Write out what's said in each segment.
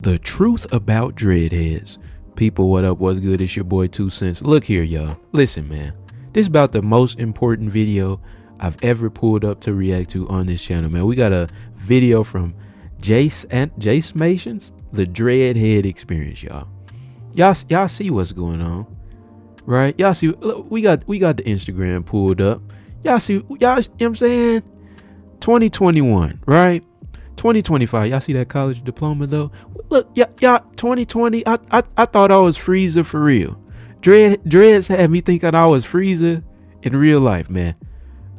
The truth about dreadheads. People, what up? What's good? It's your boy TwoCentz. Look here, y'all. Listen, man. This is about the most important video I've ever pulled up to react to on this channel, man. We got a video from Jace Masons, the Dreadhead experience, y'all. Y'all see what's going on, right? Y'all see, look, we got the Instagram pulled up. Y'all see, y'all, you know what I'm saying? 2021, right? 2025. Y'all see that college diploma though? Look, y'all 2020. I thought I was Freezer for real. Dreads had me thinking I was Freezer in real life, man.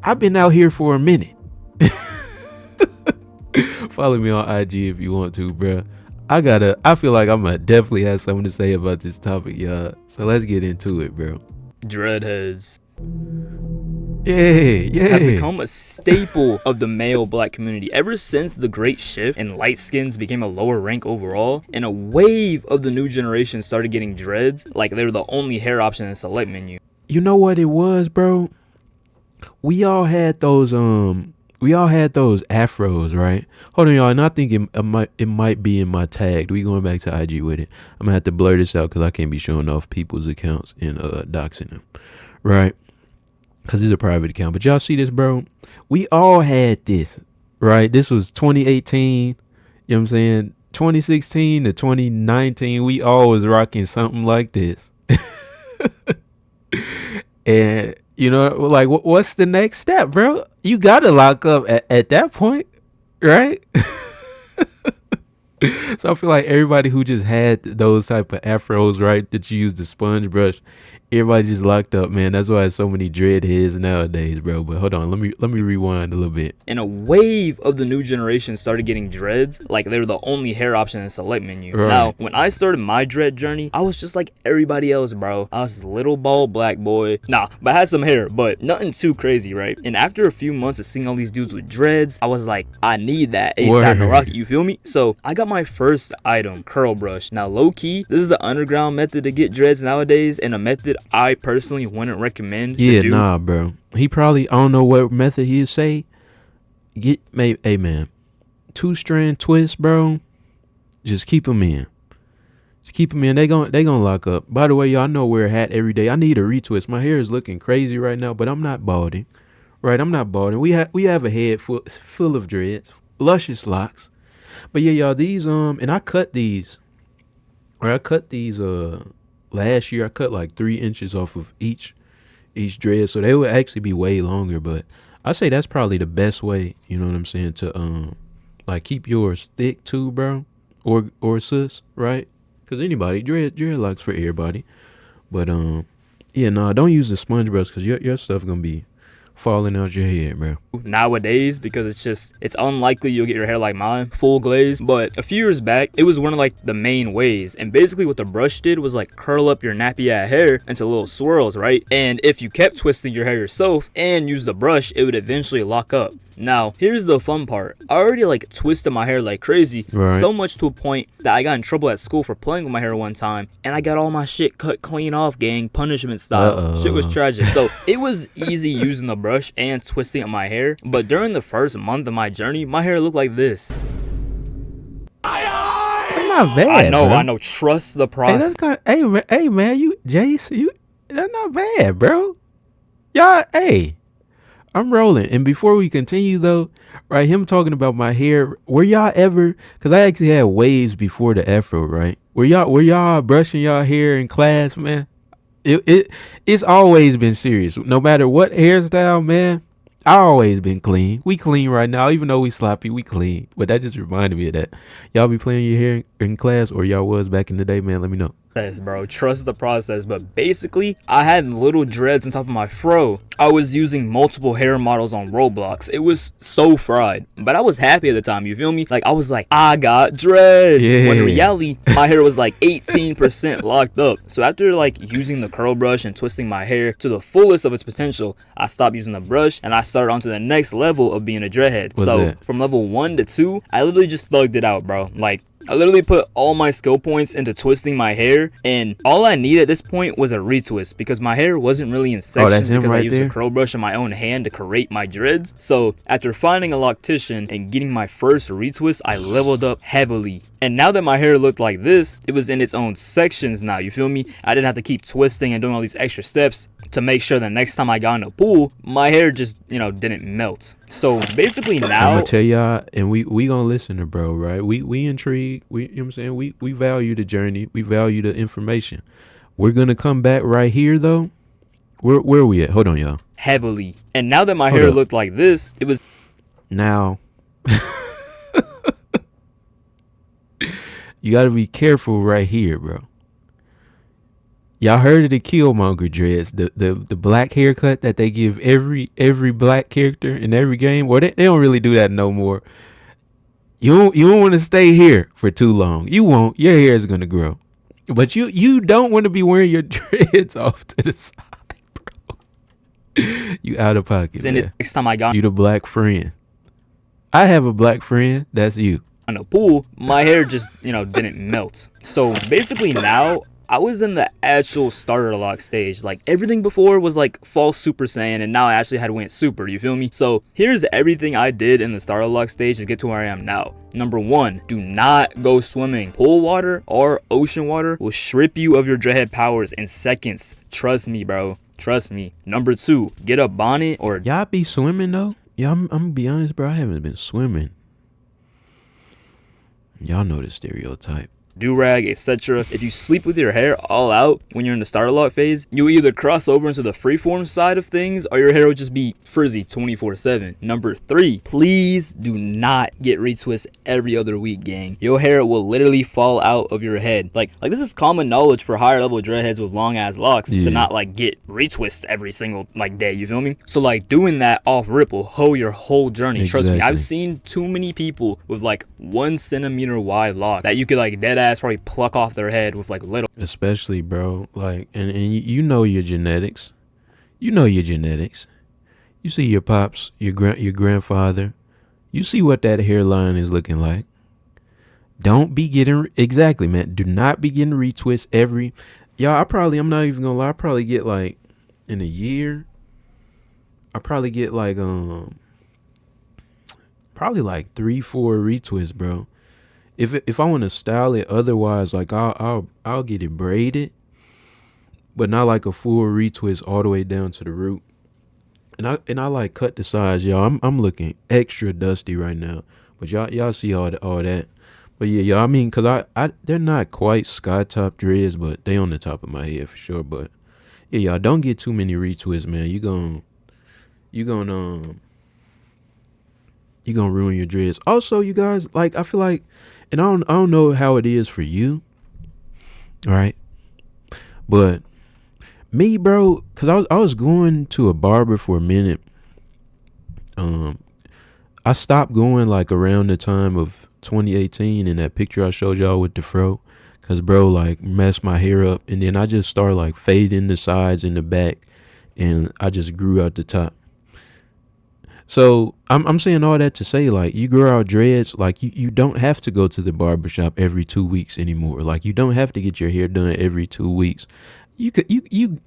I've been out here for a minute. Follow me on IG if you want to, bro. I feel like I'm gonna definitely have something to say about this topic, y'all. So let's get into it, bro. Dreadheads Yeah. have become a staple of the male black community ever since the great shift and light skins became a lower rank overall, and a wave of the new generation started getting dreads like they were the only hair option in the select menu. You know what it was, bro? We all had those afros, right? Hold on, y'all, and I think it might be in my tag. We going back to IG with it. I'm gonna have to blur this out because I can't be showing off people's accounts and doxing them, right? Because it's a private account. But y'all see this, bro? We all had this, right? This was 2018, you know what I'm saying? 2016 to 2019, we all was rocking something like this. And, you know, like, what's the next step, bro? You got to lock up at that point, right? So I feel like everybody who just had those type of afros, right, that you use the sponge brush, everybody just locked up, man. That's why there's so many dreadheads nowadays, bro. But hold on, let me rewind a little bit. And a wave of the new generation started getting dreads like they were the only hair option in the select menu. Right. Now, when I started my dread journey, I was just like everybody else, bro. I was this little bald black boy. Nah, but I had some hair, but nothing too crazy, right? And after a few months of seeing all these dudes with dreads, I was like, I need that ASAP to rock it, you feel me? So I got my first item, curl brush. Now, low key, this is an underground method to get dreads nowadays, and a method I personally wouldn't recommend. Yeah, nah, bro. He probably, I don't know what method he'd say. Hey, man, 2-strand twist, bro. Just keep them in. Just keep them in. They gonna lock up. By the way, y'all know I wear a hat every day. I need a retwist. My hair is looking crazy right now, but I'm not balding. Right, I'm not balding. We have a head full of dreads, luscious locks. But yeah, y'all, these and I cut these. Or I cut these last year. I cut like 3 inches off of each dread, so they would actually be way longer. But I say that's probably the best way, you know what I'm saying, to like keep yours thick too, bro, or sis, right? Because anybody dreadlocks for everybody. But yeah, no, don't use the sponge brush because your stuff gonna be falling out your head, bro. Nowadays, because it's unlikely you'll get your hair like mine, full glaze. But a few years back, it was one of like the main ways, and basically what the brush did was like curl up your nappy ass hair into little swirls, right? And if you kept twisting your hair yourself and use the brush, it would eventually lock up. Now, here's the fun part. I already like twisted my hair like crazy, right? So much to a point that I got in trouble at school for playing with my hair one time, and I got all my shit cut clean off, gang, punishment style. Shit was tragic. So it was easy using the brush and twisting up my hair, but during the first month of my journey, my hair looked like this. That's not bad. I know. Trust the process. Hey, man, Jace, that's not bad, bro. Y'all, hey. I'm rolling. And before we continue though, right, him talking about my hair, were y'all ever, because I actually had waves before the afro, right? Were y'all brushing y'all hair in class, man? It's always been serious. No matter what hairstyle, man, I always been clean. We clean right now, even though we sloppy, we clean. But that just reminded me of that. Y'all be playing your hair in class, or y'all was back in the day, man? Let me know. Bro, trust the process. But basically, I had little dreads on top of my fro. I was using multiple hair models on Roblox. It was so fried, but I was happy at the time, you feel me? Like, I was like, I got dreads. Yeah. When in reality, my hair was like 18% locked up. So after like using the curl brush and twisting my hair to the fullest of its potential, I stopped using the brush and I started on to the next level of being a dreadhead. What's that? From level 1 to 2, I literally just thugged it out, bro. Like, I literally put all my skill points into twisting my hair, and all I needed at this point was a retwist because my hair wasn't really in sections that's him because I right used there? a curl brush in my own hand to create my dreads. So after finding a loctician and getting my first retwist, I leveled up heavily. And now that my hair looked like this, it was in its own sections now, you feel me? I didn't have to keep twisting and doing all these extra steps to make sure that next time I got in a pool, my hair just, didn't melt. So basically I'm now, gonna tell y'all, and we gonna listen to bro, right? We intrigued. You know what I'm saying? We value the journey. We value the information. We're gonna come back right here though. Where are we at? Hold on, y'all. heavily. And now that my Hold hair up. looked like this, it was Now, you gotta be careful right here, bro. Y'all heard of the Killmonger dreads, the black haircut that they give every black character in every game? Well, they don't really do that no more. You don't want to stay here for too long. You won't. Your hair is gonna grow, but you don't want to be wearing your dreads off to the side, bro. You out of pocket, in it man. next time I got You the black friend. I have a black friend. That's you. in a pool, my hair just, didn't melt. So basically now, I was in the actual starter lock stage. Like everything before was like false Super Saiyan, and now I actually had went super, you feel me? So here's everything I did in the starter lock stage to get to where I am now. Number 1, do not go swimming. Pool water or ocean water will strip you of your dreadhead powers in seconds. Trust me, bro. Trust me. Number 2, get a bonnet or Y'all be swimming though? Yeah, I'm gonna be honest, bro. I haven't been swimming. Y'all know the stereotype. do-rag, etc. If you sleep with your hair all out when you're in the starter lock phase, you either cross over into the freeform side of things or your hair will just be frizzy 24/7. Number 3, please do not get retwists every other week, gang. Your hair will literally fall out of your head. Like this is common knowledge for higher level dreadheads with long ass locks to not like get retwist every single day, you feel me? So like doing that off rip will hoe your whole journey. Trust me, I've seen too many people with like 1 centimeter wide lock that you could like dead ass probably pluck off their head with like little. Especially, bro, like, and you know your genetics. You know your genetics. You see your pops, your grandfather. You see what that hairline is looking like. Don't be getting, exactly, man. Do not be getting retwists every, y'all, I'm not even gonna lie, I probably get like, in a year, I probably get like, probably like 3-4 retwists, bro. If I want to style it otherwise, like I'll get it braided, but not like a full retwist all the way down to the root. And I like cut the sides, y'all. I'm looking extra dusty right now, but y'all see all that. But yeah, y'all, I mean, cause I they're not quite sky top dreads, but they on the top of my head for sure. But yeah, y'all, don't get too many retwists, man. You gonna ruin your dreads. Also, you guys, like, I feel like, and I don't know how it is for you, right? But me, bro, cause I was going to a barber for a minute. I stopped going like around the time of 2018 in that picture I showed y'all with the fro, cause bro like messed my hair up, and then I just started like fading the sides and the back, and I just grew out the top. So I'm saying all that to say, like, you grow out dreads, like you don't have to go to the barbershop every 2 weeks anymore. Like, you don't have to get your hair done every 2 weeks. You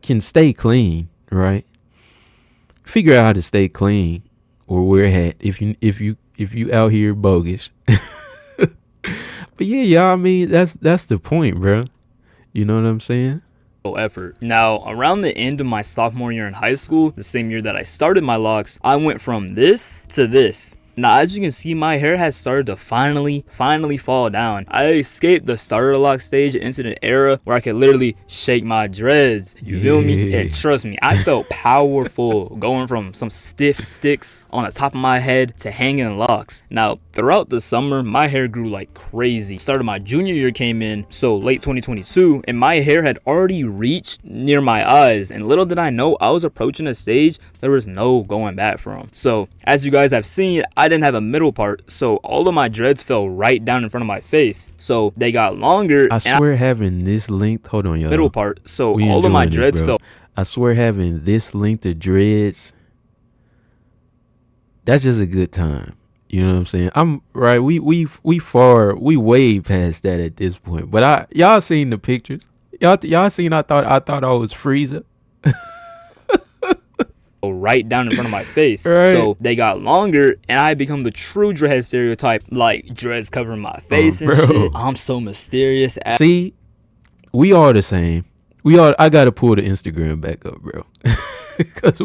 can stay clean, right? Figure out how to stay clean or wear a hat if you out here bogus. But yeah, y'all, I mean, that's the point, bro. You know what I'm saying? Effort. Now, around the end of my sophomore year in high school, the same year that I started my locks, I went from this to this. Now, as you can see, my hair has started to finally fall down. I escaped the starter lock stage into an era where I could literally shake my dreads. You feel me? And trust me, I felt powerful going from some stiff sticks on the top of my head to hanging locks. Now, throughout the summer, my hair grew like crazy. Started my junior year came in, so late 2022, and my hair had already reached near my eyes. And little did I know, I was approaching a stage there was no going back from. So, as you guys have seen, I didn't have a middle part, so all of my dreads fell right down in front of my face. So they got longer. I swear having this length, hold on, y'all. Middle part, so all of my dreads fell. I swear having this length of dreads, that's just a good time. You know what I'm saying? I'm right. We way past that at this point. But y'all seen the pictures? Y'all seen? I thought I was Frieza. Right down in front of my face. Right. So they got longer, and I become the true dreadhead stereotype, like dreads covering my face and bro. shit. I'm so mysterious. See, we are the same. We are. I gotta pull the Instagram back up, bro, because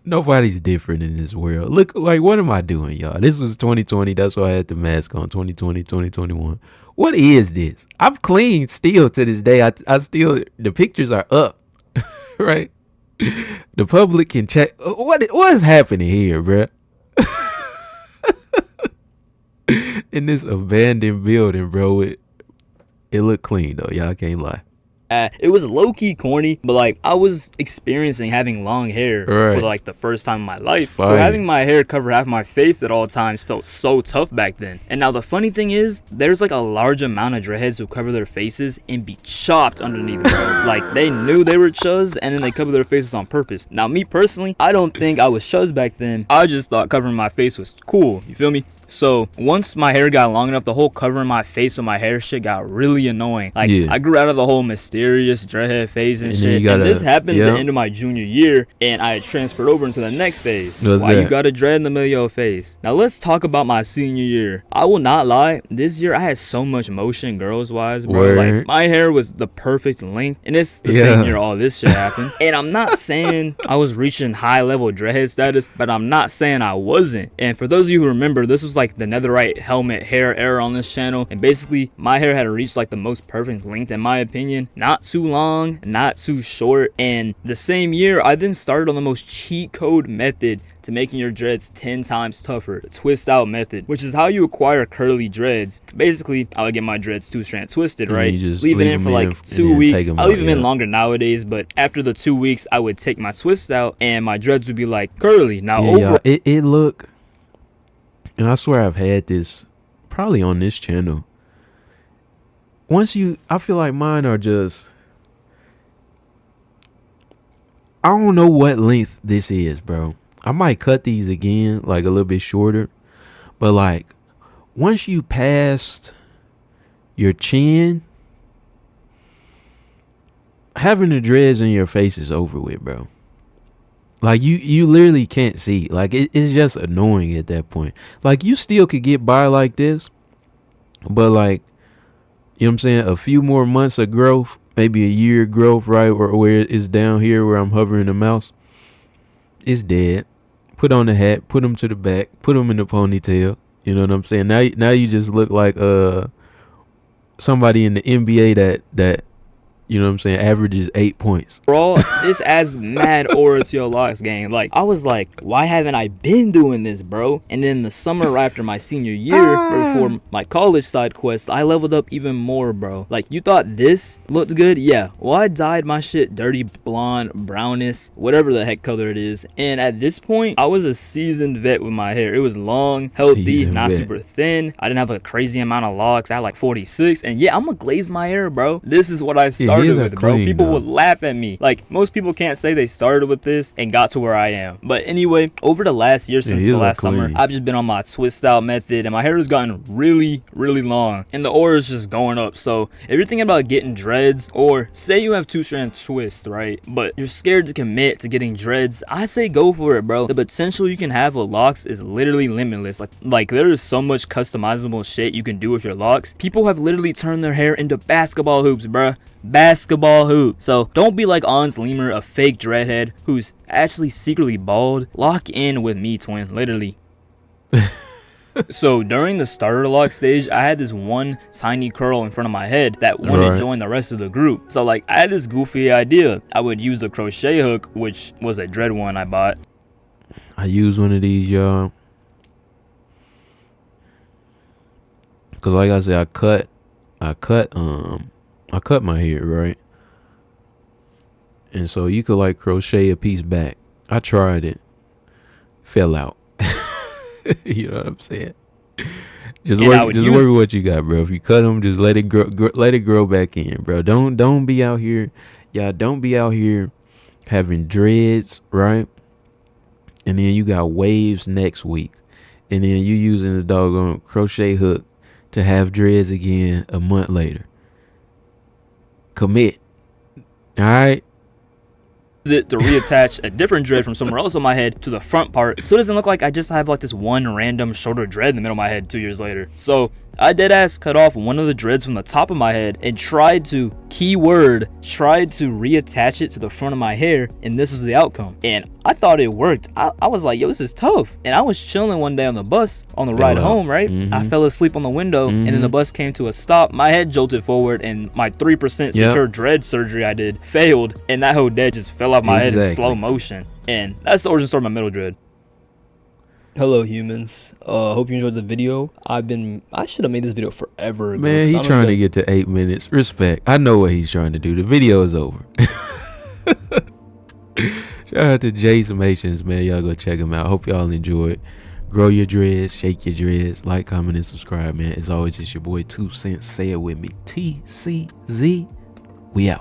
nobody's different in this world. Look, like, what am I doing, y'all? This was 2020. That's why I had the mask on. 2020, 2021. What is this? I'm clean still to this day. I still, the pictures are up, right? The public can check. What is happening here, bro? In this abandoned building, bro. It looked clean though. Y'all can't lie. It was low-key corny, but like I was experiencing having long hair for like the first time in my life. So having my hair cover half my face at all times felt so tough back then. And now the funny thing is, there's like a large amount of dreadheads who cover their faces and be chopped underneath, bro. Like they knew they were chuz and then they cover their faces on purpose. Now me personally, I don't think I was chuz back then. I just thought covering my face was cool. You feel me? So once my hair got long enough, the whole covering my face with my hair shit got really annoying. Like I grew out of the whole mysterious dreadhead phase and shit. And this happened at the end of my junior year, and I had transferred over into the next phase. Why you got a dread in the middle of your face? Now let's talk about my senior year. I will not lie, this year I had so much motion girls wise, bro. Like my hair was the perfect length, and it's the same year all this shit happened. And I'm not saying I was reaching high level dreadhead status, but I'm not saying I wasn't. And for those of you who remember, this was like the netherite helmet hair era on this channel, and basically my hair had reached like the most perfect length in my opinion. Not too long, not too short. And the same year I then started on the most cheat code method to making your dreads 10 times tougher, the twist out method, which is how you acquire curly dreads. Basically, I would get my dreads 2-strand twisted, right? Leave it in for like 2 weeks. I leave them in longer nowadays, but after the 2 weeks, I would take my twist out and my dreads would be like curly. Now it look, and I swear I've had this probably on this channel. I feel like mine are just, I don't know what length this is, bro. I might cut these again, like a little bit shorter. But like, once you passed your chin, having the dreads in your face is over with, bro. Like you literally can't see. Like it's just annoying at that point. Like you still could get by like this, but like, you know what I'm saying, a few more months of growth, maybe a year growth, right? Or where it's down here where I'm hovering the mouse, it's dead. Put on the hat, put them to the back, put them in the ponytail. You know what I'm saying? Now you just look like somebody in the NBA that you know what I'm saying, averages 8 points. Bro, this adds mad aura to your locks gang. Like, I was like, why haven't I been doing this, bro? And then the summer right after my senior year, before my college side quest, I leveled up even more, bro. Like, you thought this looked good? Yeah. Well, I dyed my shit dirty blonde, brownish, whatever the heck color it is. And at this point, I was a seasoned vet with my hair. It was long, healthy, not super thin. I didn't have a crazy amount of locks. I had like 46. And yeah, I'm gonna glaze my hair, bro. This is what I started with, bro. People would laugh at me. Like, most people can't say they started with this and got to where I am. But anyway, over the last year, since the last summer, I've just been on my twist out method, and my hair has gotten really, really long, and the aura is just going up. So if you're thinking about getting dreads, or say you have 2-strand twist, right, but you're scared to commit to getting dreads, I say go for it, bro. The potential you can have with locks is literally limitless. Like there is so much customizable shit you can do with your locks. People have literally turned their hair into basketball hoops, bruh. Basketball hoop. So don't be like Ons Lemur, a fake dreadhead who's actually secretly bald. Lock in with me, twin, literally. So during the starter lock stage, I had this one tiny curl in front of my head that wouldn't join the rest of the group. So like, I had this goofy idea. I would use a crochet hook, which was a dread one I bought. I use one of these, y'all, cause like I said, I cut my hair, right? And so you could like crochet a piece back. I tried it. Fell out. You know what I'm saying? Just work with what you got, bro. If you cut them, just let it grow back in, bro. Don't be out here. Y'all don't be out here having dreads, right? and then you got waves next week, and then you using the doggone crochet hook to have dreads again a month later. Commit. All right. It to reattach a different dread from somewhere else on my head to the front part, so it doesn't look like I just have like this one random shorter dread in the middle of my head 2 years later. So I deadass cut off one of the dreads from the top of my head and tried to reattach it to the front of my hair, and this was the outcome. And I thought it worked. I was like, yo, this is tough. And I was chilling one day on the bus on the ride home, right? I fell asleep on the window, and then the bus came to a stop. My head jolted forward, and my 3% secure dread surgery I did failed, and that whole dead just fell off my head in slow motion. And that's the origin story of my middle dread. Hello humans, hope you enjoyed the video. I should have made this video forever ago. Man, he's trying to get to 8 minutes. Respect. I know what he's trying to do. The video is over. Shout out to Jason Mations, man. Y'all go check him out. Hope y'all enjoyed. Grow your dreads, shake your dreads, like, comment, and subscribe, man. As always, it's your boy 2Centz. Say it with me. TCZ. We out.